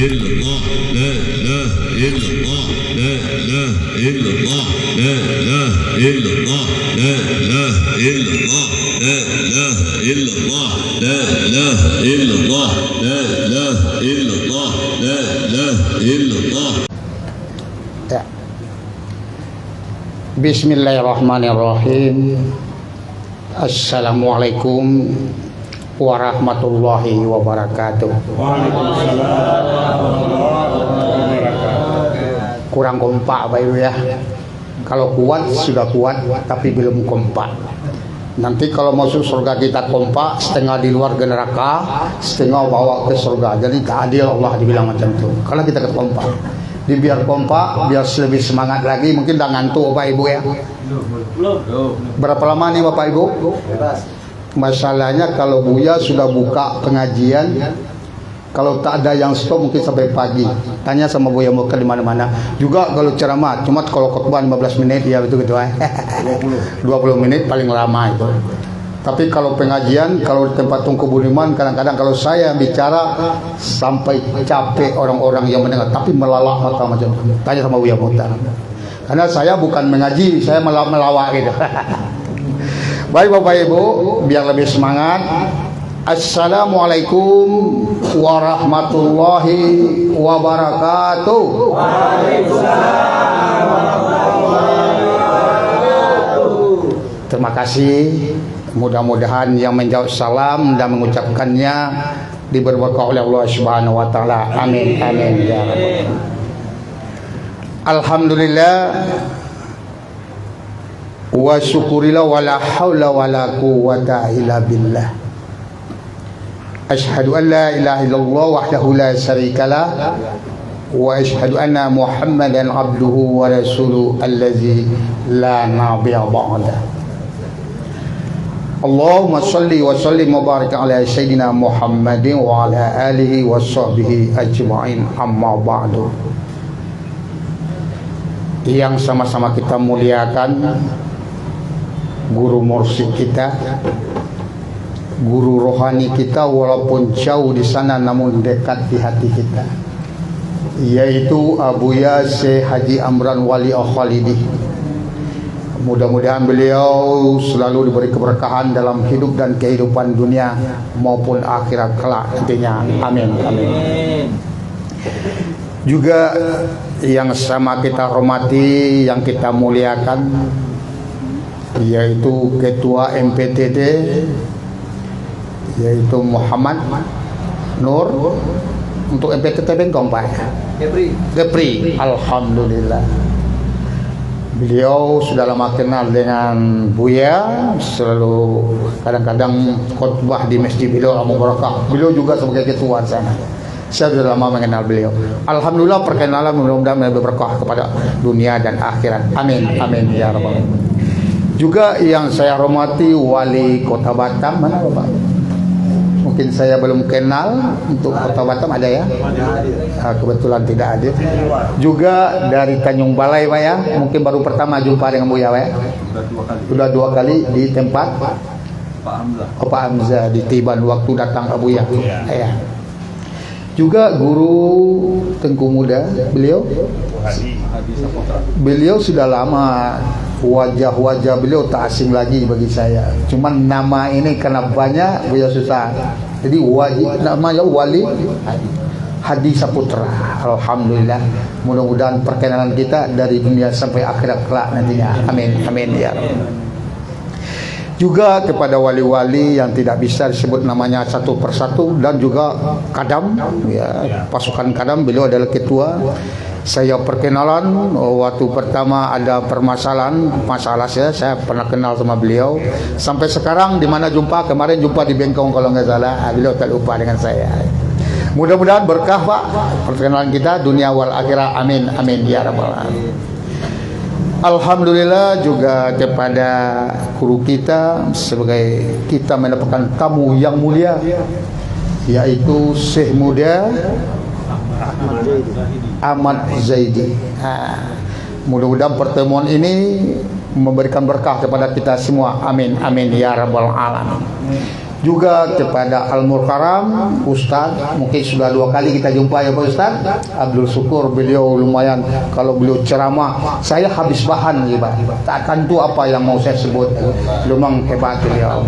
illallah, la ilaha illallah, la ilaha illallah, la ilaha illallah, la ilaha illallah, la ilaha illallah, la ilaha illallah, la ilaha illallah, la ilaha illallah. Ya. Bismillahirrahmanirrahim. Assalamualaikum warahmatullahi wabarakatuh. Kurang kompak Pak Ibu ya. Kalau kuat sudah kuat tapi belum kompak. Nanti kalau masuk surga kita kompak, setengah di luar neraka, setengah bawa ke surga. Jadi tak adil Allah dibilang macam itu. Kalau kita kompak, biar kompak, biar lebih semangat lagi. Mungkin dah ngantuk Bapak Ibu ya. Berapa lama nih Bapak Ibu? Masalahnya kalau Buya sudah buka pengajian, kalau tak ada yang stop mungkin sampai pagi. Tanya sama Buya mau ke di mana-mana. Juga kalau ceramah, cuma kalau khotbah 15 menit ya betul-betul. 20 menit paling lama itu. Tapi kalau pengajian, kalau tempat Tungku Budiman, kadang-kadang kalau saya bicara sampai capek orang-orang yang mendengar, tapi melalak mata macam itu. Tanya sama Buya Muhtar. Karena saya bukan mengaji, saya melawak gitu. Baik Bapak Ibu, biar lebih semangat. Assalamualaikum warahmatullahi wabarakatuh. Waalaikumsalam warahmatullahi wabarakatuh. Terima kasih. Mudah-mudahan yang menjawab salam dan mengucapkannya diberkahi oleh Allah Subhanahu wa taala. Amin amin ya rabbal. Alhamdulillah wa syukurillah wa la haula wa la quwwata illa billah. Asyhadu an la ilaha illallah wahdahu la syarikalah wa asyhadu anna Muhammadan abduhu wa rasuluhu allazi la nabiyya ba'da. Allahumma shalli wa sallim wa barik ala sayyidina Muhammadin wa ala alihi wa sahbihi ajma'in, amma ba'du. Yang sama-sama kita muliakan guru mursyid kita, guru rohani kita, walaupun jauh di sana namun dekat di hati kita, yaitu Abuya Syekh Haji Amran Wali Al-Khalidi. Mudah-mudahan beliau selalu diberi keberkahan dalam hidup dan kehidupan dunia maupun akhirat kelak nantinya. Amin amin. Juga yang sama kita hormati, yang kita muliakan, yaitu Ketua MPTD, yaitu Muhammad Nur. Untuk MPTD Bengkong Pak Gepri. Alhamdulillah. Beliau sudah lama kenal dengan Buya, selalu kadang-kadang khutbah di masjid beliau Amu Barakah. Beliau juga sebagai ketua sana. Saya sudah lama mengenal beliau. Alhamdulillah perkenalan mudah-mudahan berkah kepada dunia dan akhirat. Amin amin ya rabbal alamin. Juga yang saya hormati Wali Kota Batam, mana Bapak? Mungkin saya belum kenal. Untuk Kota Batam ada ya? Kebetulan tidak ada. Juga dari Tanjung Balai Pak ya. Mungkin baru pertama jumpa dengan Buya Pak ya? Sudah dua kali di tempat Pak Hamzah di Tiban waktu datang ke Buya. Ya. Juga guru Tengku Muda, beliau sudah lama, wajah-wajah beliau tak asing lagi bagi saya. Cuman nama ini karena banyak beliau susah. Jadi namanya Wali Hadi Saputra. Alhamdulillah. Mudah-mudahan perkenalan kita dari dunia sampai akhirat kelak nantinya. Amin amin ya rabbal. Juga kepada wali-wali yang tidak bisa disebut namanya satu persatu, dan juga Kadam ya, pasukan Kadam, beliau adalah ketua. Saya perkenalan waktu pertama ada masalah saya pernah kenal sama beliau. Sampai sekarang di mana jumpa, kemarin jumpa di Bengkong kalau nggak salah, beliau tak lupa dengan saya. Mudah-mudahan berkah Pak perkenalan kita dunia wal akhirah. Amin amin ya rabbal alamin. Alhamdulillah juga kepada guru kita, sebagai kita mendapatkan tamu yang mulia, yaitu Syekh Muda Ahmad Zaidi. Mudah-mudahan pertemuan ini memberikan berkah kepada kita semua. Amin amin ya rabbal alamin. juga kepada Al-Mukarram Ustaz, mungkin sudah 2 kali kita jumpa ya Pak Ustaz Abdul Syukur. Beliau lumayan, kalau beliau ceramah saya habis bahan ya Pak, tak akan tu apa yang mau saya sebut. Memang hebat beliau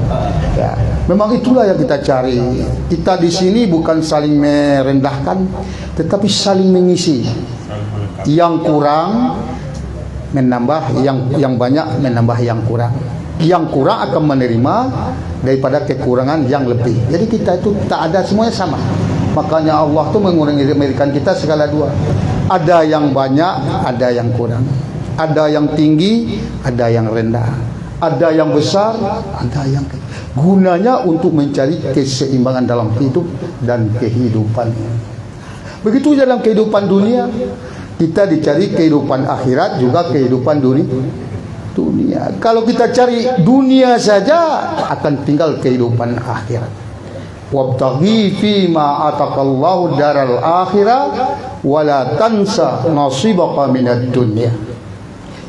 ya. Memang itulah yang kita cari. Kita di sini bukan saling merendahkan, tetapi saling mengisi. Yang kurang menambah, yang banyak menambah yang kurang. Yang kurang akan menerima daripada kekurangan yang lebih. Jadi kita itu tak ada, semuanya sama. Makanya Allah tu mengurangkan kita segala dua. Ada yang banyak, ada yang kurang. Ada yang tinggi, ada yang rendah. Ada yang besar, ada yang kecil. Gunanya untuk mencari keseimbangan dalam hidup dan kehidupan. Begitu dalam kehidupan dunia, kita dicari kehidupan akhirat juga kehidupan dunia. Kalau kita cari dunia saja, akan tinggal kehidupan akhirat. Wabtaghi fima atakallahu daral akhirah wala tansa nasibaka minad dunya.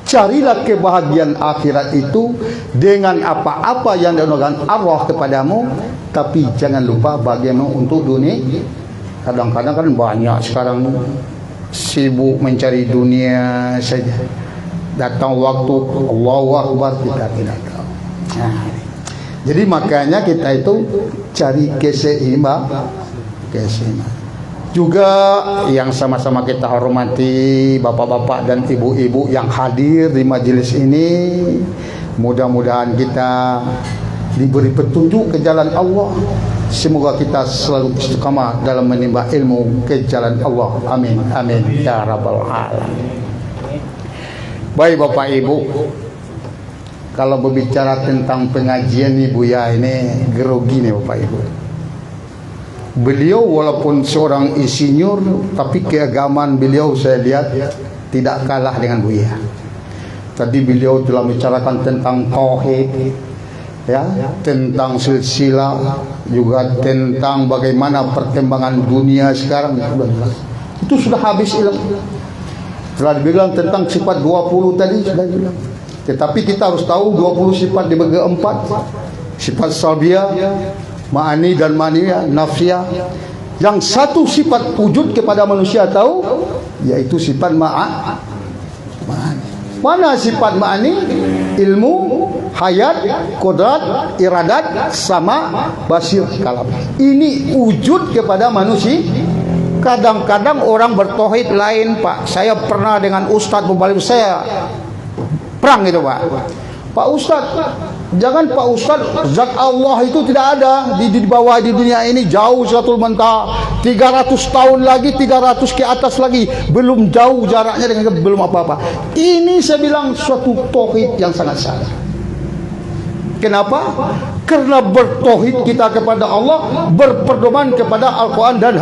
Carilah kebahagiaan akhirat itu dengan apa-apa yang diberikan Allah kepadamu, tapi jangan lupa bagaimana untuk dunia. Kadang-kadang kan banyak sekarang sibuk mencari dunia saja. Datang waktu Allahu Akbar kita tidak tahu. Nah, jadi makanya kita itu cari keseimbangan. Juga yang sama-sama kita hormati bapak-bapak dan ibu-ibu yang hadir di majelis ini, mudah-mudahan kita diberi petunjuk ke jalan Allah. Semoga kita selalu istiqamah dalam menimba ilmu ke jalan Allah. Amin amin ya rabbal alamin. Baik Bapak Ibu, kalau berbicara tentang pengajian Ibu ya, ini grogi nih Bapak Ibu. Beliau walaupun seorang insinyur, tapi keagamaan beliau saya lihat tidak kalah dengan Buya. Tadi beliau telah bicarakan tentang tauhid, ya, tentang silsilah, juga tentang bagaimana perkembangan dunia sekarang. Itu sudah habis ilmu. Telah dibilang tentang sifat 20 tadi sudah bilang. Tetapi kita harus tahu 20 sifat dibagi 4. Sifat salbiyah, ma'ani dan maniyah, nafsiyah. Yang satu sifat wujud kepada manusia tahu, yaitu sifat ma'ani. Mana sifat ma'ani? Ilmu, hayat, kodrat, iradat, sama basir, kalam. Ini wujud kepada manusia. Kadang-kadang orang bertauhid lain Pak. Saya pernah dengan Ustadz pembalip saya perang itu Pak. Pak Ustadz, jangan Pak Ustadz, zat Allah itu tidak ada di bawah di dunia ini, jauh Sidratul Muntaha, 300 tahun lagi, 300 ke atas lagi, belum jauh jaraknya dengan belum apa-apa. Ini saya bilang suatu tauhid yang sangat salah. Kenapa? Karena bertauhid kita kepada Allah, berpedoman kepada Al-Quran dan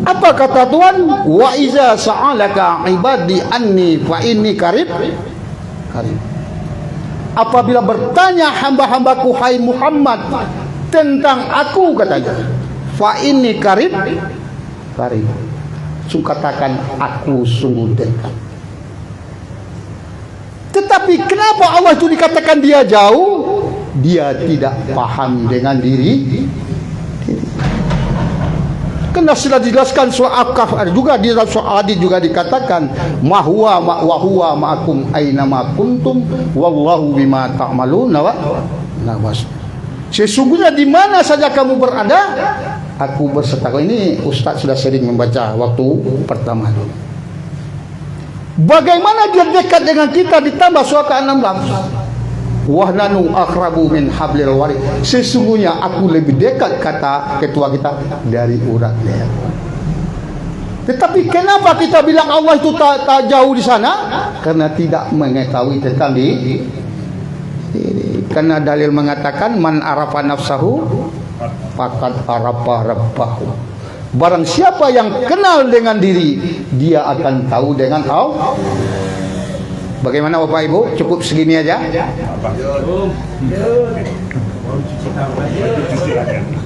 apa kata Tuhan? Wa iza sa'alaka ibadi anni fa inni qarib. Apabila bertanya hamba-hambaku hai Muhammad tentang aku, katanya, fa inni qarib. Katakan aku sungguh dekat. Tetapi kenapa Allah itu dikatakan dia jauh? Dia tidak paham dengan diri. Karena sudah dijelaskan surah Al-Kahf, juga di dalam surah Hadid juga dikatakan mahwa ma'wahuwa ma'akum aina ma kuntum wallahu bima ta'maluna nawas. Sesungguhnya di mana saja kamu berada, aku berserta. Ini Ustaz sudah sering membaca waktu pertama dulu. Bagaimana dia dekat dengan kita, ditambah surah ke-16. Wahnanu akrabu min hablil warid. Sesungguhnya aku lebih dekat, kata ketua kita, dari urat leher. Tetapi kenapa kita bilang Allah itu tak jauh di sana? Karena tidak mengetahui tentang diri. Karena dalil mengatakan man arafa nafsahu faqad arafa rabbahu. Barang siapa yang kenal dengan diri, dia akan tahu dengan Allah. Bagaimana Bapak Ibu? Cukup segini aja.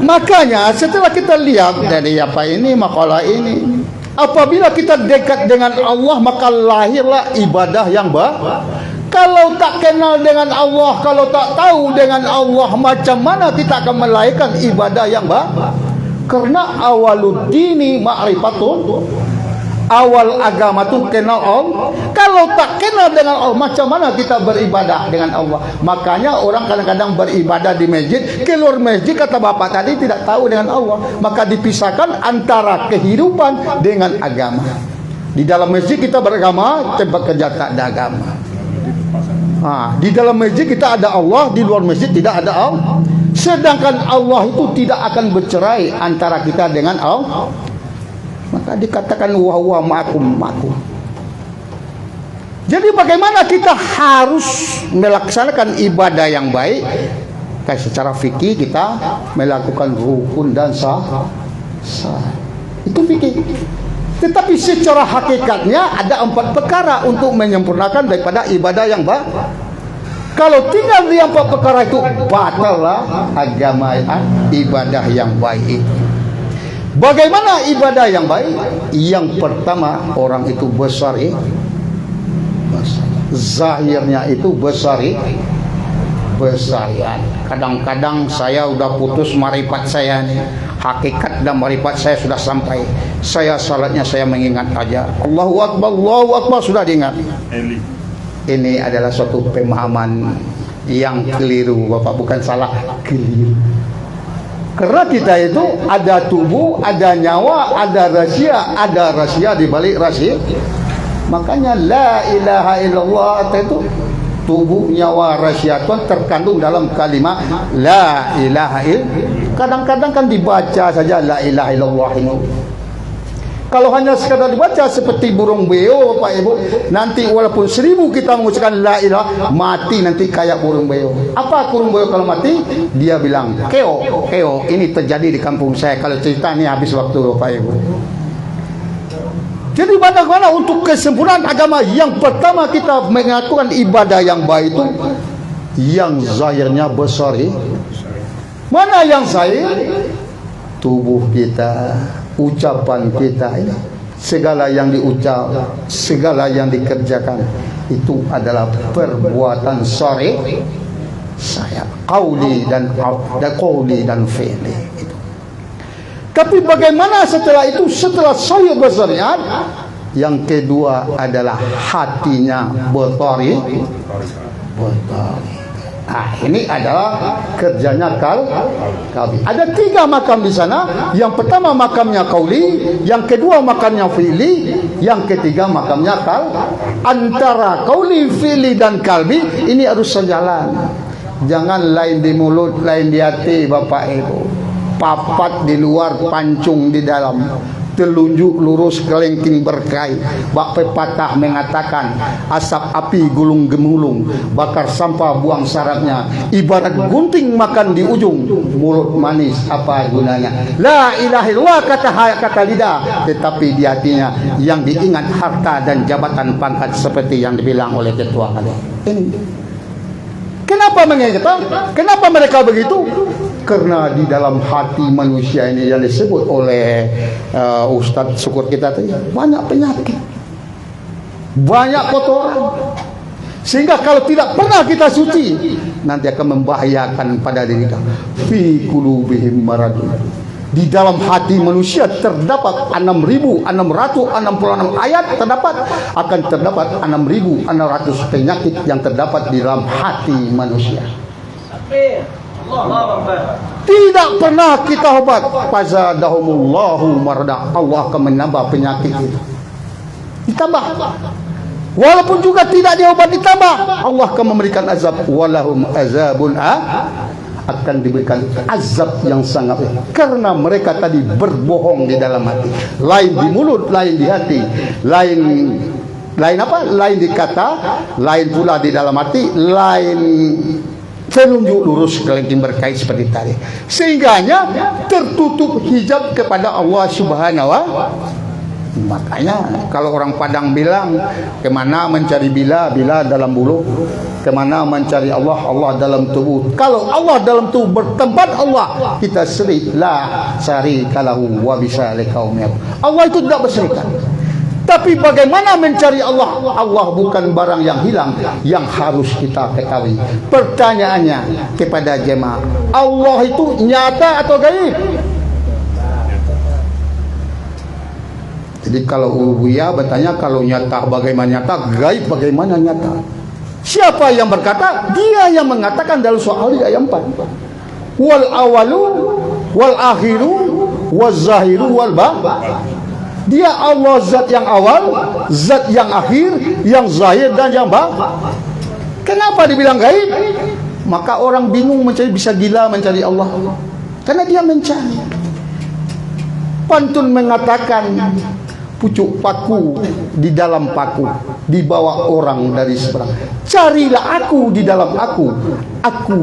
Makanya setelah kita lihat dari apa ini, makalah ini, apabila kita dekat dengan Allah, maka lahirlah ibadah yang Kalau tak kenal dengan Allah, kalau tak tahu dengan Allah, macam mana kita akan melahirkan ibadah yang baik? Karena awaluddini ma'rifatun, awal agama tu kenal Allah. Kalau tak kenal dengan Allah, macam mana kita beribadah dengan Allah? Makanya orang kadang-kadang beribadah di masjid, keluar masjid kata bapak tadi tidak tahu dengan Allah, maka dipisahkan antara kehidupan dengan agama. Di dalam masjid kita beragama, tempat kerja tak ada agama. Di dalam masjid kita ada Allah, di luar masjid tidak ada Allah. Sedangkan Allah itu tidak akan bercerai antara kita dengan Allah. Maka dikatakan wa ma'akum. Jadi bagaimana kita harus melaksanakan ibadah yang baik? Kayak secara fikih kita melakukan rukun dan sah. Itu fikih. Tetapi secara hakikatnya ada 4 perkara untuk menyempurnakan daripada ibadah yang baik. Kalau tinggal di 4 perkara itu, batallah agama ibadah yang baik. Bagaimana ibadah yang baik? Yang pertama, orang itu bersari, zahirnya itu bersariat. Kadang-kadang saya udah putus marifat saya nih, hakikat dan marifat saya sudah sampai. Saya salatnya saya mengingat aja, Allahu Akbar sudah diingat. Ini adalah suatu pemahaman yang keliru, Bapak, bukan salah, keliru. Karena kita itu ada tubuh, ada nyawa, ada rahasia di balik rahasia. Makanya la ilaha illallah itu tubuh, nyawa, rahasia itu terkandung dalam kalimat la ilaha illallah. Kadang-kadang kan dibaca saja la ilaha illallah ini. Kalau hanya sekadar dibaca seperti burung beo, Bapak Ibu, nanti walaupun 1000 kita mengucapkan la ilaha, mati nanti kayak burung beo. Apa burung beo kalau mati? Dia bilang keo. Ini terjadi di kampung saya. Kalau cerita ini habis waktu, Bapak Ibu. Jadi bagaimana untuk kesempurnaan agama? Yang pertama kita melakukan ibadah yang baik itu yang zahirnya besar. Mana yang zahir? Tubuh kita, ucapan kita, segala yang diucap, segala yang dikerjakan itu adalah perbuatan syar'i saya, qauli dan fi'li. Tapi bagaimana setelah itu? Setelah saya bersariat, yang kedua adalah hatinya bertari. Ini adalah kerjanya kalbi. Ada 3 makam di sana. Yang pertama makamnya kauli, yang kedua makamnya fi'li, yang ketiga makamnya Antara kauli, fi'li dan kalbi ini harus sejalan. Jangan lain di mulut, lain di hati, Bapak Ibu. Papat di luar, pancung di dalam. Telunjuk lurus, kelengking berkait. Bak pepatah mengatakan, asap api gulung gemulung, bakar sampah buang syaratnya. Ibarat gunting makan di ujung, mulut manis apa gunanya? La ilaha illallah kata lidah, tetapi di hatinya yang diingat harta dan jabatan pangkat seperti yang dibilang oleh ketua kalian. Ini kenapa mengingat? Kenapa mereka begitu? Karena di dalam hati manusia ini yang disebut oleh Ustadz Syukur kita tadi, banyak penyakit, banyak kotoran, sehingga kalau tidak pernah kita suci nanti akan membahayakan pada diri kita. Fi qulubihim maradun. Di dalam hati manusia terdapat 6.666 ayat, akan terdapat 6.600 penyakit yang terdapat di dalam hati manusia. Tidak pernah kita obat. Fazadahumullahu marada. Allah akan menambah penyakit itu, ditambah. Walaupun juga tidak diobat, ditambah. Allah akan memberikan azab. Walahum azabun akan diberikan azab yang sangat, karena mereka tadi berbohong di dalam hati. Lain di mulut, lain di hati, lain apa? Lain di kata, lain pula di dalam hati, lain telunjuk lurus, kelengking berkait seperti tadi. Sehingganya tertutup hijab kepada Allah Subhanahu wa Ta'ala. Makanya kalau orang Padang bilang, kemana mencari bila dalam bulu, kemana mencari Allah dalam tubuh. Kalau Allah dalam tubuh bertempat Allah, kita serik la syarika lahu wa bisalikal. Allah itu tidak berserikat. Tapi bagaimana mencari Allah? Allah bukan barang yang hilang, yang harus kita ketahui. Pertanyaannya kepada jemaah, Allah itu nyata atau gaib? Jadi kalau Buya bertanya, kalau nyata bagaimana nyata, gaib bagaimana nyata? Siapa yang berkata? Dia yang mengatakan dalam soal ayat 4. Wal awalu wal akhiru wal zahiru wal batin. Dia Allah zat yang awal, zat yang akhir, yang zahir dan yang batin. Kenapa dibilang gaib? Maka orang bingung mencari, bisa gila mencari Allah. Karena dia mencari. Pantun mengatakan, pucuk paku di dalam paku, dibawa orang dari seberang. Carilah aku di dalam aku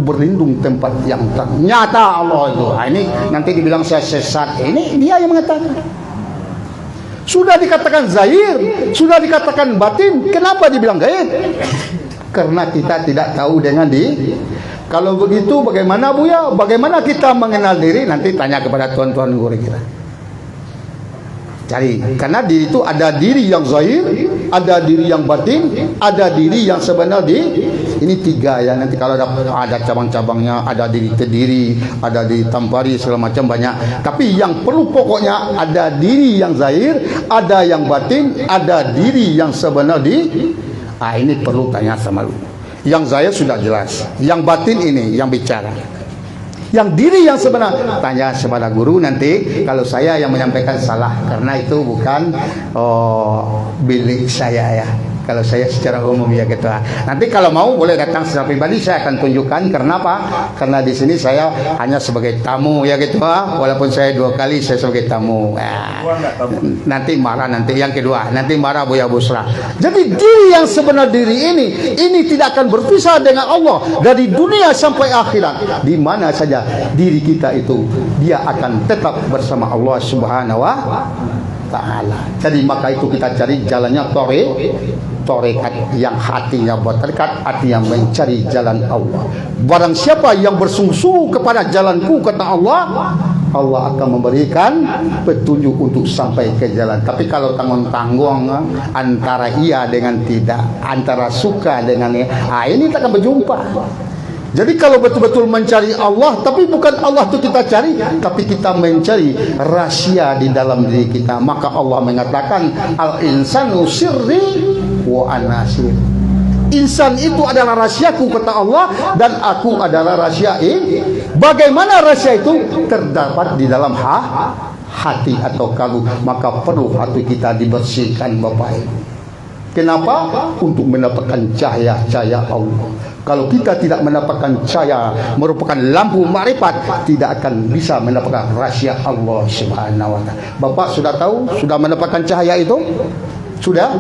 berlindung tempat yang terang. Nyata Allah itu. Nah, ini nanti dibilang saya sesat. Ini dia yang mengatakan. Sudah dikatakan zahir, sudah dikatakan batin, kenapa dibilang gaib? Karena kita tidak tahu dengan Kalau begitu bagaimana Buya? Bagaimana kita mengenal diri? Nanti tanya kepada tuan-tuan guru kita. Cari, karena diri itu ada diri yang zahir, ada diri yang batin, ada diri yang sebenar ini tiga ya. Nanti kalau ada cabang-cabangnya, ada diri Kediri, ada diri Tampari, segala macam banyak. Tapi yang perlu pokoknya ada diri yang zahir, ada yang batin, ada diri yang sebenar ini perlu tanya sama lu. Yang zahir sudah jelas, yang batin ini yang bicara. Yang diri yang sebenar, tanya kepada guru nanti. Kalau saya yang menyampaikan salah, karena itu bukan bilik saya ya. Kalau saya secara umum ya gitu. Nanti kalau mau boleh datang secara pribadi, saya akan tunjukkan. Karena apa? Karena di sini saya hanya sebagai tamu ya gitu. Walaupun saya 2 kali saya sebagai tamu. Nanti marah nanti yang kedua. Nanti marah Buya Busra. Jadi diri yang sebenar diri ini tidak akan berpisah dengan Allah dari dunia sampai akhirat. Di mana saja diri kita itu, dia akan tetap bersama Allah Subhanahu wa Ta'ala. Jadi maka itu kita cari jalannya torekat, yang hatinya berterikat, hati yang mencari jalan Allah. Barang siapa yang bersungguh kepada jalanku, kata Allah, Allah akan memberikan petunjuk untuk sampai ke jalan. Tapi kalau tanggung-tanggung antara iya dengan tidak, antara suka dengan ini tak akan berjumpa. Jadi kalau betul-betul mencari Allah, tapi bukan Allah itu kita cari, tapi kita mencari rahasia di dalam diri kita. Maka Allah mengatakan, al-insanu sirri wa anasir. Insan itu adalah rahasiaku, kata Allah, dan aku adalah rahasia ini. Bagaimana rahasia itu? Terdapat di dalam hati atau kalbu. Maka perlu hati kita dibersihkan, Bapak Ibu. Kenapa? Untuk mendapatkan cahaya-cahaya Allah. Kalau kita tidak mendapatkan cahaya, merupakan lampu makrifat, tidak akan bisa mendapatkan rahasia Allah Subhanahu wa Ta'ala. Bapak sudah tahu, sudah mendapatkan cahaya itu? Sudah?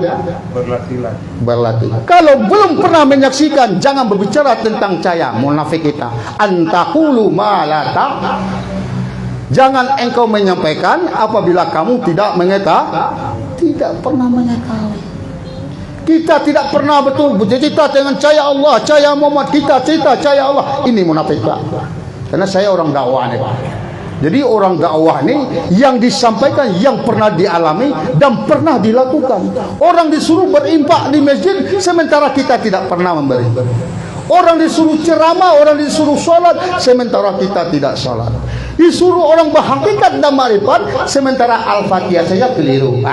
Berlatih. Kalau belum pernah menyaksikan, jangan berbicara tentang cahaya. Munafik kita. Antaqulu ma la ta'. Jangan engkau menyampaikan apabila kamu tidak mengetahui. Tidak pernah mengetahui. Kita tidak pernah betul bercerita dengan cahaya Allah, cahaya Muhammad. Kita cerita cahaya Allah. Ini munafik Pak. Karena saya orang dakwah nih Pak. Jadi orang dakwah ini yang disampaikan, yang pernah dialami dan pernah dilakukan. Orang disuruh berimpak di masjid, sementara kita tidak pernah memberi. Orang disuruh ceramah, orang disuruh sholat, sementara kita tidak sholat. Disuruh orang berhakikat dan makrifat, sementara Al-Fatihah saja keliru.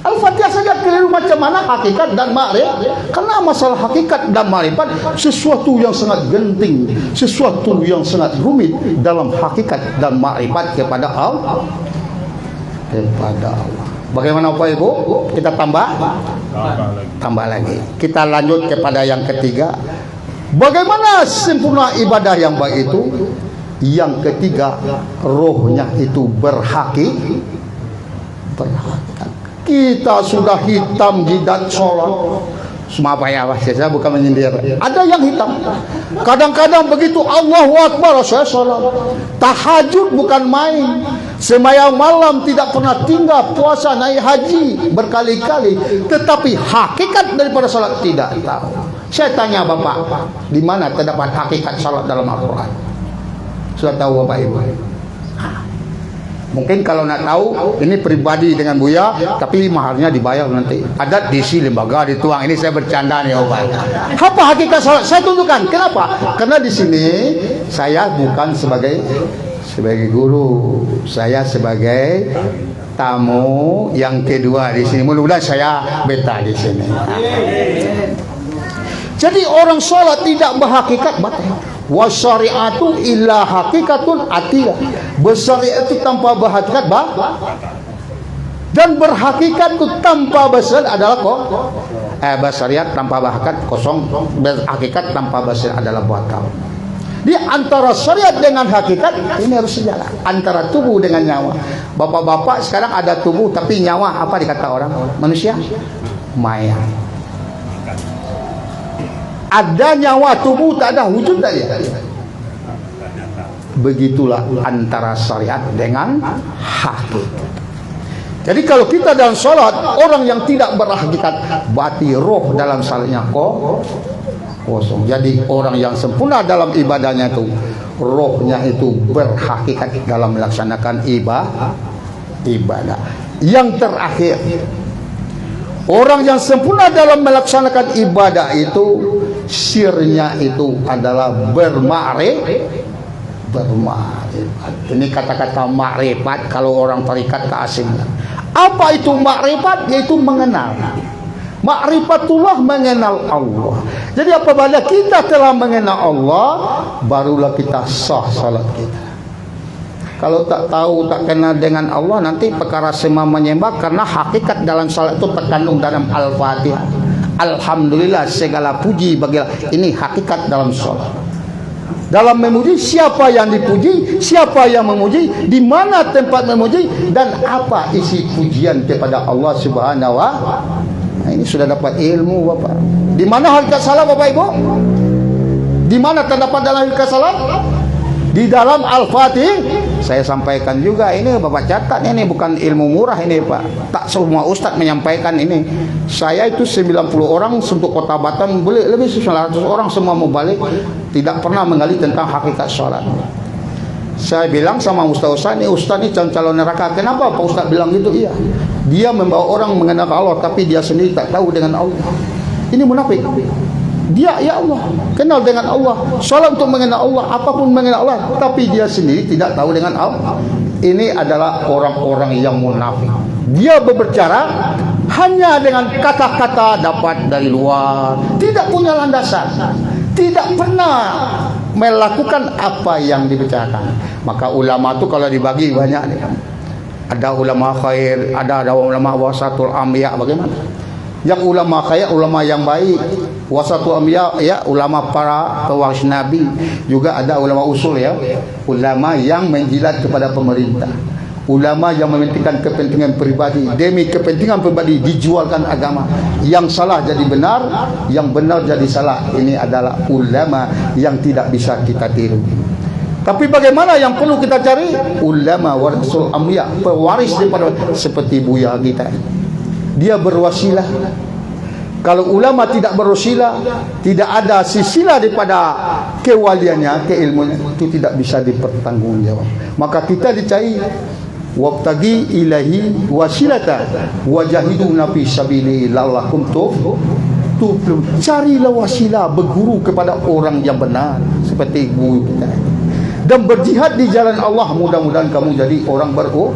Al-Fatihah saja keliru, macam mana hakikat dan makrifat? Karena masalah hakikat dan makrifat sesuatu yang sangat genting, sesuatu yang sangat rumit dalam hakikat dan makrifat kepada Allah. Bagaimana Bapak Ibu? Kita tambah lagi. Kita lanjut kepada yang ketiga. Bagaimana sempurna ibadah yang baik itu? Yang ketiga, rohnya itu berhakikat. Kita sudah hitam jidat sholat. Semua apa ya, saya bukan menyindir. Ada yang hitam. Kadang-kadang begitu Allahu Akbar, saya sholat. Tahajud bukan main. Semayang malam tidak pernah tinggal, puasa naik haji berkali-kali. Tetapi hakikat daripada sholat tidak tahu. Saya tanya Bapak, di mana terdapat hakikat sholat dalam Al-Quran? Sudah tahu Bapak Ibu? Mungkin kalau nak tahu, ini pribadi dengan Buya, tapi maharnya dibayar nanti. Ada diisi lembaga dituang. Ini saya bercanda nih, Pak. Apa hakikat salat? Saya tunjukkan. Kenapa? Karena di sini saya bukan sebagai guru, saya sebagai tamu yang kedua di sini. Mudah-mudahan saya beta di sini. Jadi orang salat tidak berhakikat batal. Wasyari'atu illa hakikatun atilah. Bersyariat itu tanpa berhakikat dan berhakikat itu tanpa bersyariat adalah bersyariat tanpa berhakikat kosong, berhakikat tanpa bersyariat adalah batal. Di antara syariat dengan hakikat ini harus sejalan. Antara tubuh dengan nyawa. Bapak-bapak sekarang ada tubuh tapi nyawa apa dikata orang? Manusia mayat. Ada nyawa tubuh tak ada wujud tak ya. Begitulah antara syariat dengan hakikat. Jadi kalau kita dalam salat, orang yang tidak berhakikat berarti roh dalam salatnya kosong. Jadi orang yang sempurna dalam ibadahnya itu, rohnya itu berhakikat dalam melaksanakan ibadah. Yang terakhir, orang yang sempurna dalam melaksanakan ibadah itu, sirnya itu adalah bermakrifat. Ini kata-kata makrifat kalau orang tarikat keasingnya. Apa itu makrifat? Yaitu mengenal. Makrifatullah, mengenal Allah. Jadi apabila kita telah mengenal Allah, barulah kita sah salat kita. Kalau tak tahu, tak kenal dengan Allah, nanti perkara sembah menyembah, karena hakikat dalam salat itu terkandung dalam Al-Fatihah. Alhamdulillah, segala puji bagi Allah. Ini hakikat dalam salat. Dalam memuji, siapa yang dipuji, siapa yang memuji, di mana tempat memuji, dan apa isi pujian kepada Allah Subhanahu wa Ta'ala. Nah, ini sudah dapat ilmu, Bapak. Di mana hakikat salat, Bapak Ibu? Di mana terdapat dalam hakikat salat? Di dalam Al-Fatihah. Saya sampaikan juga ini, Bapak catat, ini bukan ilmu murah ini, Pak. Tak semua ustaz menyampaikan ini. Saya itu 90 orang untuk Kota Batam, boleh lebih 900 orang semua mau balik, tidak pernah menggali tentang hakikat salat. Saya bilang sama ustaz ini calon neraka. Kenapa Pak Ustaz bilang gitu? Iya, dia membawa orang mengenal Allah, tapi dia sendiri tak tahu dengan Allah. Ini munafik. Dia ya Allah, kenal dengan Allah, salat untuk mengenal Allah, apapun mengenal Allah, tapi dia sendiri tidak tahu dengan Allah. Ini adalah orang-orang yang munafik. Dia berbicara hanya dengan kata-kata dapat dari luar, tidak punya landasan, tidak pernah melakukan apa yang dibicarakan. Maka ulama itu kalau dibagi banyak nih. Ada ulama khair, ada ulama wasatul ambiya. Bagaimana? Yang ulama khair, ulama yang baik, wasatul ambiya, ya ulama para pewaris Nabi. Juga ada ulama usul, ya, ulama yang menjilat kepada pemerintah, ulama yang mementingkan kepentingan pribadi, demi kepentingan pribadi dijualkan agama. Yang salah jadi benar, yang benar jadi salah. Ini adalah ulama yang tidak bisa kita tiru. Tapi bagaimana yang perlu kita cari? Ulama warasul ambiya, pewaris daripada, seperti Buya kita. Dia berwasilah. Kalau ulama tidak berwasilah, tidak ada sisilah daripada kewaliannya, keilmuannya, itu tidak bisa dipertanggungjawab. Maka kita dicari wabtagi ilahi wasilata wajahiduna fi sabili la'allakum tuflihun. Carilah wasilah, berguru kepada orang yang benar seperti guru kita, dan berjihad di jalan Allah. Mudah-mudahan kamu jadi orang beruntung.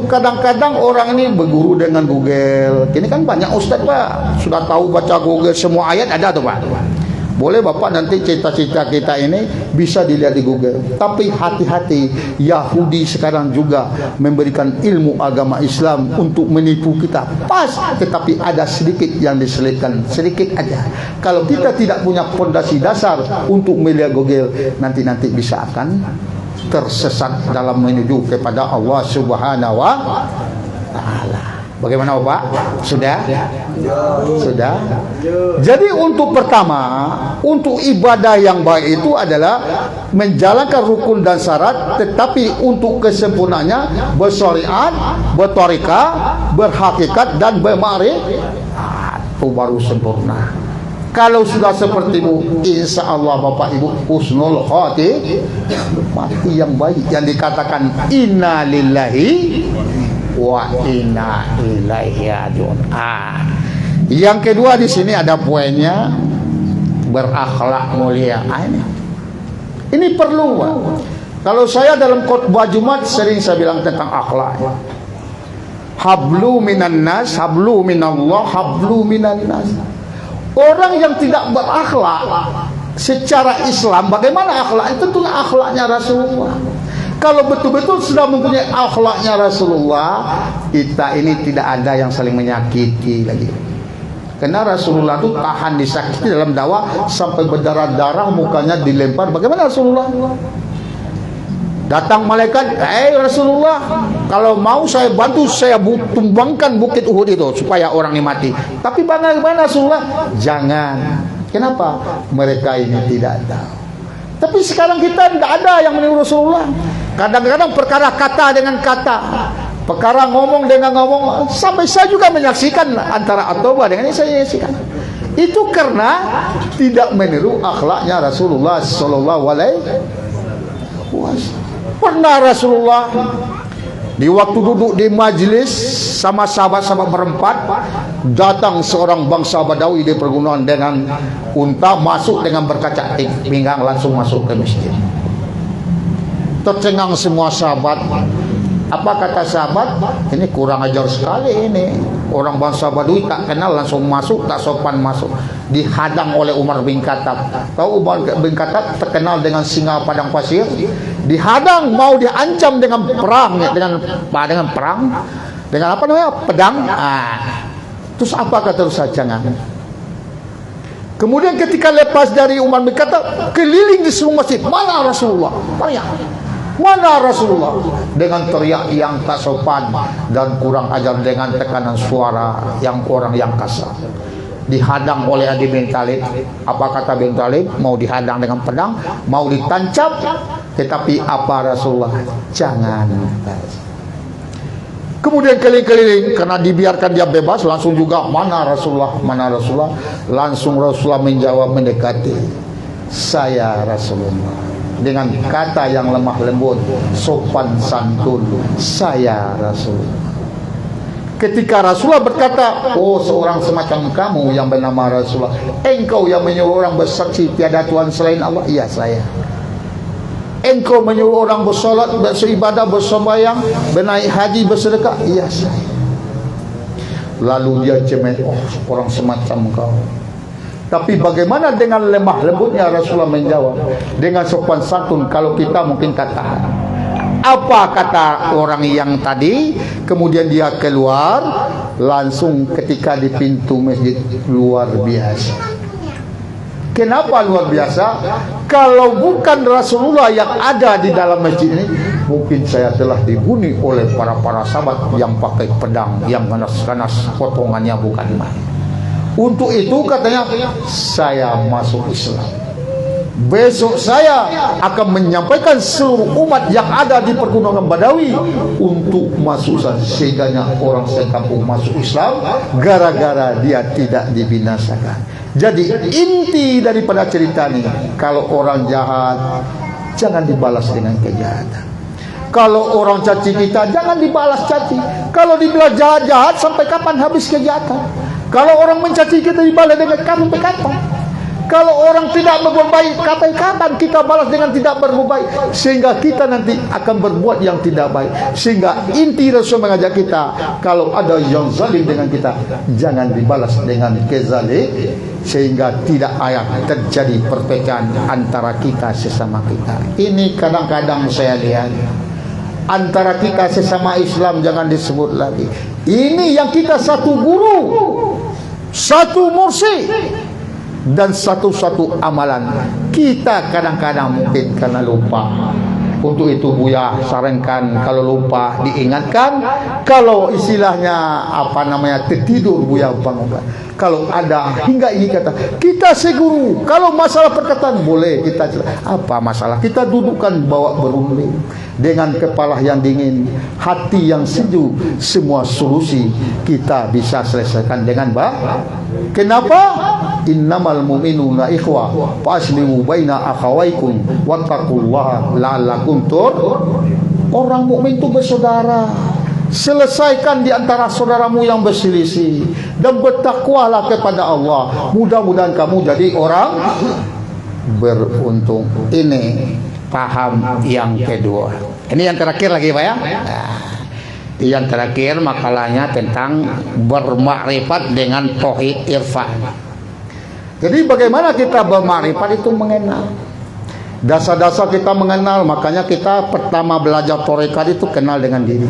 Kadang-kadang orang ini berguru dengan Google. Ini kan banyak ustaz, Pak, sudah tahu baca Google semua ayat ada tuh, Pak. Boleh Bapak nanti cerita-cerita kita ini bisa dilihat di Google. Tapi hati-hati, Yahudi sekarang juga memberikan ilmu agama Islam untuk menipu kita. Pas, tetapi ada sedikit yang diselipkan, sedikit aja. Kalau kita tidak punya fondasi dasar untuk melihat Google, nanti bisa akan tersesat dalam menuju kepada Allah Subhanahu wa Ta'ala. Bagaimana Bapak? Sudah? Sudah? Jadi untuk pertama, untuk ibadah yang baik itu adalah menjalankan rukun dan syarat, tetapi untuk kesempurnaannya bersyariat, bertariqah, berhakikat dan bermakrifat, itu baru sempurna. Kalau sudah sepertimu, insya Allah Bapak Ibu husnul khotimah, mati yang baik, yang dikatakan inna lillahi wa inna ilaihi rajiun. Yang kedua di sini ada poinnya, berakhlak mulia. Ini perlu, Pak. Kalau saya dalam khotbah Jumat sering saya bilang tentang akhlak. Hablu minan nas, hablu minallah, hablu minan nas. Orang yang tidak berakhlak secara Islam, bagaimana akhlak? Itu tentunya akhlaknya Rasulullah. Kalau betul-betul sudah mempunyai akhlaknya Rasulullah, kita ini tidak ada yang saling menyakiti lagi. Karena Rasulullah itu tahan disakiti dalam dakwah sampai berdarah-darah, mukanya dilempar. Bagaimana Rasulullah? Datang malaikat, Rasulullah, kalau mau saya bantu, saya tumbangkan bukit Uhud itu supaya orang ini mati. Tapi bagaimana Rasulullah? Jangan. Kenapa? Mereka ini tidak tahu. Tapi sekarang kita tidak ada yang meniru Rasulullah. Kadang-kadang perkara kata dengan kata, perkara ngomong dengan ngomong. Sampai saya juga menyaksikan antara At-Taubah dengan ini, saya menyaksikan. Itu karena tidak meniru akhlaknya Rasulullah Sallallahu Alaihi Wasallam. Pernah Rasulullah di waktu duduk di majlis sama sahabat-sahabat berempat, datang seorang bangsa Badawi di pergunungan dengan unta, masuk dengan berkaca pinggang, langsung masuk ke masjid. Tercengang semua sahabat. Apa kata sahabat? Ini kurang ajar sekali ini. Orang bangsa Badui tak kenal langsung masuk, tak sopan masuk. Dihadang oleh Umar bin Khattab. Tahu Umar bin Khattab terkenal dengan singa padang pasir. Dihadang, mau diancam dengan perang, dengan perang, dengan apa namanya, pedang. Terus apa kata Rasulullah? Jangan. Kemudian ketika lepas dari Umar bin Khattab, keliling di seluruh masjid, mana Rasulullah? Mana Rasulullah? Dengan teriak yang tak sopan dan kurang ajar, dengan tekanan suara yang orang yang kasar. Dihadang oleh Adi bin Thalib. Apa kata bin Thalib? Mau dihadang dengan pedang, mau ditancap. Tetapi apa Rasulullah? Jangan. Kemudian keliling-keliling, karena dibiarkan dia bebas, langsung juga mana Rasulullah? Mana Rasulullah? Langsung Rasulullah menjawab, mendekati. Saya Rasulullah. Dengan kata yang lemah lembut, sopan santun, saya Rasulullah. Ketika Rasulullah berkata, oh seorang semacam kamu yang bernama Rasulullah, engkau yang menyuruh orang bersaksi tiada Tuhan selain Allah? Iya, saya. Engkau menyuruh orang bersolat, beribadah, bersembahyang, bernaik haji, bersedekah? Iya, saya. Lalu dia cemen, oh orang semacam kau. Tapi bagaimana dengan lemah lembutnya Rasulullah menjawab dengan sopan santun, kalau kita mungkin tak tahan. Apa kata orang yang tadi? Kemudian dia keluar, langsung ketika di pintu masjid, luar biasa. Kenapa luar biasa? Kalau bukan Rasulullah yang ada di dalam masjid ini, mungkin saya telah dibunuh oleh para sahabat yang pakai pedang, yang ganas-ganas, potongannya bukan main. Untuk itu katanya, saya masuk Islam. Besok saya akan menyampaikan seluruh umat yang ada di pergunungan Badawi untuk masuk Islam. Sehingga orang sekampung masuk Islam gara-gara dia tidak dibinasakan. Jadi inti daripada cerita ini, kalau orang jahat jangan dibalas dengan kejahatan. Kalau orang caci kita, jangan dibalas caci. Kalau dibilang jahat-jahat, sampai kapan habis kejahatan? Kalau orang mencaci kita, dibalas dengan sampai kapan? Kalau orang tidak berbuat baik, kapan kita balas dengan tidak berbuat baik? Sehingga kita nanti akan berbuat yang tidak baik. Sehingga inti Rasul mengajak kita, kalau ada yang zalim dengan kita, jangan dibalas dengan kezalim, sehingga tidak akan terjadi perpecahan antara kita sesama kita. Ini kadang-kadang saya lihat, antara kita sesama Islam jangan disebut lagi. Ini yang kita satu guru, satu mursyid, dan satu-satu amalan. Kita kadang-kadang mungkin karena lupa. Untuk itu Buya sarankan, kalau lupa diingatkan, kalau istilahnya apa namanya tertidur, Buya bangunkan. Kalau ada hingga ini kata kita seguru, kalau masalah perkataan boleh kita apa masalah, kita dudukkan bawa berunding dengan kepala yang dingin, hati yang sejuk, semua solusi kita bisa selesaikan dengan baik. Kenapa? Innamal mu'minuna ikhwah fa aslimu baina akhawaykum wattaqullaha la'allakum Orang mukmin itu bersaudara. Selesaikan di antara saudaramu yang berselisih dan bertakwalah kepada Allah. Mudah-mudahan kamu jadi orang beruntung. Ini paham yang kedua. Ini yang terakhir lagi Pak ya. Nah, yang terakhir makalahnya tentang bermakrifat dengan tauhid irfan. Jadi bagaimana kita bermakrifat itu mengenal. Dasar-dasar kita mengenal, makanya kita pertama belajar tarekat itu kenal dengan diri.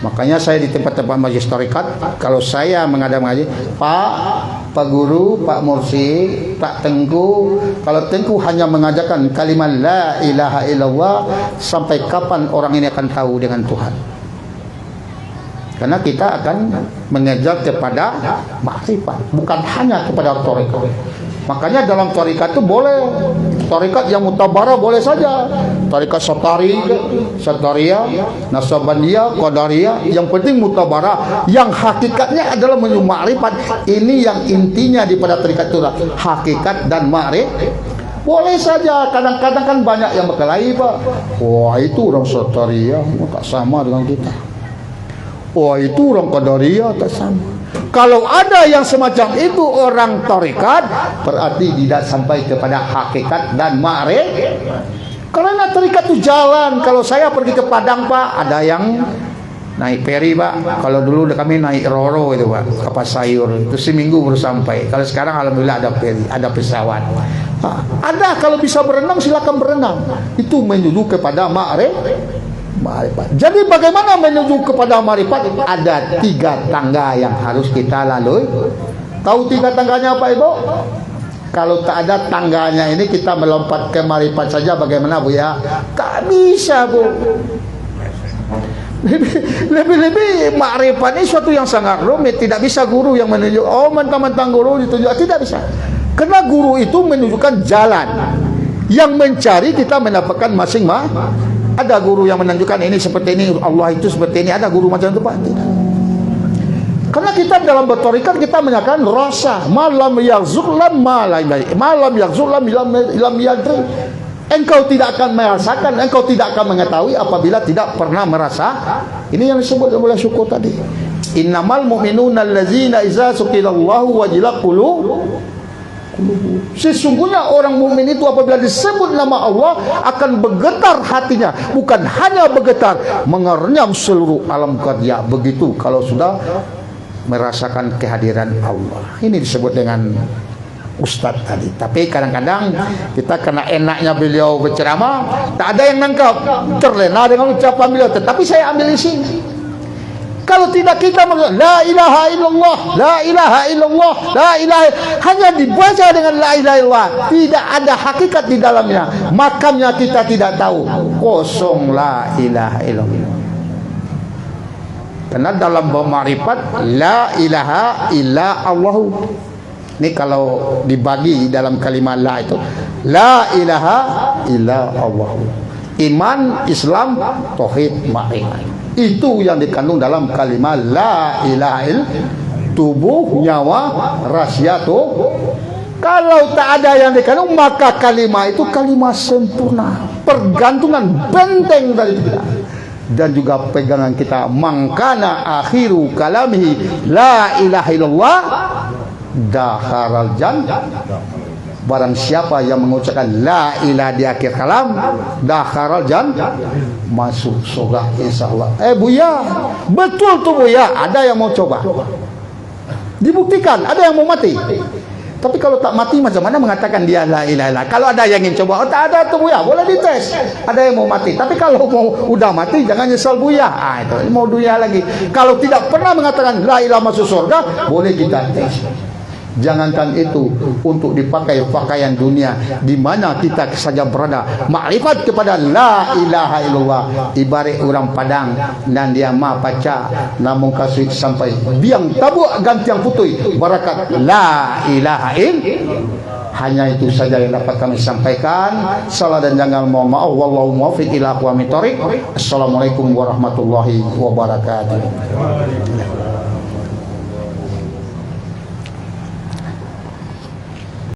Makanya saya di tempat-tempat majelis tarekat, kalau saya mengaji, Pak Guru, Pak Mursi, Pak Tengku, kalau Tengku hanya mengajarkan kalimat la ilaha illallah, sampai kapan orang ini akan tahu dengan Tuhan? Karena kita akan mengejar kepada makrifat, bukan hanya kepada tarekat. Makanya dalam tarekat itu boleh tarekat yang mutabarah boleh saja. Tarekat Satariyah, Nasabaniyah, Qadariyah, yang penting mutabarah. Yang hakikatnya adalah menuju makrifat. Ini yang intinya di pada tarekat itu, hakikat dan makrifat. Boleh saja, kadang-kadang kan banyak yang berkelahi Pak. Wah itu orang Satariyah tak sama dengan kita. Wah itu orang Qadariyah tak sama. Kalau ada yang semacam itu orang tarekat, berarti tidak sampai kepada hakikat dan makrifat. Karena tarekat itu jalan. Kalau saya pergi ke Padang Pak, ada yang naik feri Pak. Kalau dulu kami naik roro itu Pak, kapal sayur itu seminggu baru sampai. Kalau sekarang alhamdulillah ada feri, ada pesawat. Ada kalau bisa berenang silakan berenang. Itu menuju kepada makrifat. Jadi bagaimana menuju kepada marifat? Ada 3 tangga yang harus kita lalui. Tahu 3 tangganya Pak Ibu? Kalau tak ada tangganya ini kita melompat ke marifat saja bagaimana Bu ya? Tak bisa Bu. Lebih-lebih makrifat ini suatu yang sangat rumit. Tidak bisa guru yang menunjuk. Oh mentang-mentang guru ditunjuk. Tidak bisa. Karena guru itu menunjukkan jalan. Yang mencari kita mendapatkan masing-masing. Ada guru yang menunjukkan ini seperti ini, Allah itu seperti ini. Ada guru macam itu Pak? Tidak. Karena kita dalam bertarekat kita menyatakan rasa malam yazulam malam yazulam lam yadri. Engkau tidak akan merasakan, engkau tidak akan mengetahui apabila tidak pernah merasa. Ini yang disebut oleh syukur tadi. Innamal mu'minuna allazina iza suqilallahu wajilat qulubuhum. Sesungguhnya orang mukmin itu apabila disebut nama Allah akan bergetar hatinya, bukan hanya bergetar, mengenyam seluruh alam karya. Begitu kalau sudah merasakan kehadiran Allah. Ini disebut dengan Ustadz tadi. Tapi kadang-kadang kita kena enaknya beliau berceramah, tak ada yang nangkap, terlena dengan ucapan beliau. Tetapi saya ambil isi. Kalau tidak kita mengatakan la ilaha illallah, la ilaha illallah, la ilaha, hanya dibaca dengan la ilaha illallah, tidak ada hakikat di dalamnya, makamnya kita tidak tahu, kosong la ilaha illallah. Karena dalam bermakrifat la ilaha illa Allah. Ini kalau dibagi dalam kalimat la itu, la ilaha illa Allah. Iman, Islam, tauhid, makrifat. Itu yang dikandung dalam kalimat la ilaha illallah. Tubuh, nyawa, rahasia tuh. Kalau tak ada yang dikandung, maka kalimat itu kalimat sempurna, pergantungan benteng dari kita. Dan juga pegangan kita, mangkana akhiru kalamihi la ilaha illallah dakharal jannah. Barang siapa yang mengucapkan la ilaha di akhir kalam, dakharal jannah, masuk surga insyaallah. Buya, betul tuh Buya. Ada yang mau coba, dibuktikan. Ada yang mau mati. Tapi kalau tak mati macam mana mengatakan dia la ilaha illallah? Kalau ada yang ingin coba, oh tak ada tuh Buya, boleh dites. Ada yang mau mati. Tapi kalau mau udah mati jangan nyesal Buya. Itu mau dunia lagi. Kalau tidak pernah mengatakan la ilaha masuk surga, boleh kita tes. Jangankan itu, untuk dipakai pakaian dunia di mana kita saja berada, makrifat kepada la ilaha illallah. Ibarat orang Padang dan dia ma paca namun kasih sampai biang tabuk ganti yang putih barakat la ilaha illallah. Hanya itu saja yang dapat kami sampaikan. Salah dan jangan mohon maaf. Wallahu muwaffiq ila aqwamit thoriq. Assalamualaikum warahmatullahi wabarakatuh.